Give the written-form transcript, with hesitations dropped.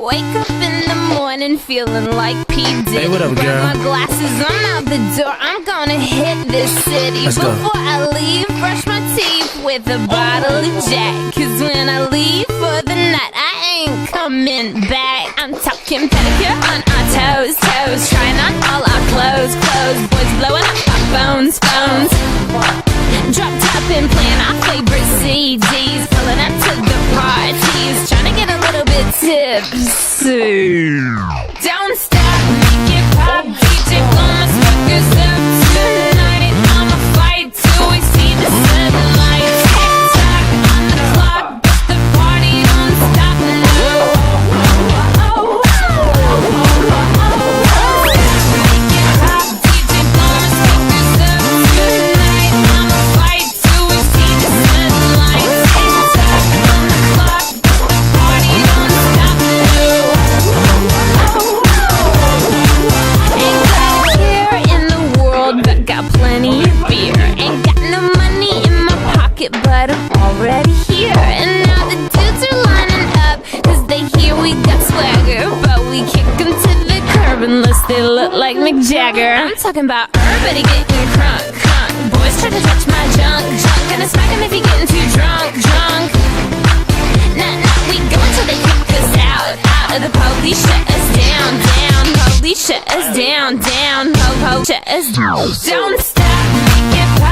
Wake up in the morning feeling like P. Diddy. Hey, what up, girl? Grab my glasses, I'm out the door. I'm gonna hit this city. Let's go. Before I leave, brush my teeth with a bottle of Jack. Cause when I leave for the night, I ain't coming back. I'm talking pedicure on our toes, toes. Trying on all our clothes, clothes. Boys blowing up our phones, phones. Drop top and playing our favorite CDs. Pulling up to the parties. Trying to get a little bit tipsy. Don't stop, make it pop. DJ blow my speakers up tonight. I'ma fight till we see the sunlight. Tick tock on the clock, but the party don't stop. No. Make it pop, DJ blow my speakers up tonight. I'ma fight till we see the sunlight. Tick tock on the clock, but the party don't stop. No. Ain't got care in the world, but got plenty of beer. Ain't got no money in my pocket, but I'm already here. And now the dudes are lining up, cause they hear we got swagger. But we kick them to the curb unless they look like Mick Jagger. I'm talking about everybody getting crunk, crunk. Boys try to touch my junk, junk. Gonna smack him if he getting too drunk, drunk. Nah, nah, we go until they kick us out, out of the police, shut us down, down. Police shut us down, down. Po, po, shut us down. Don't stop, make it pop.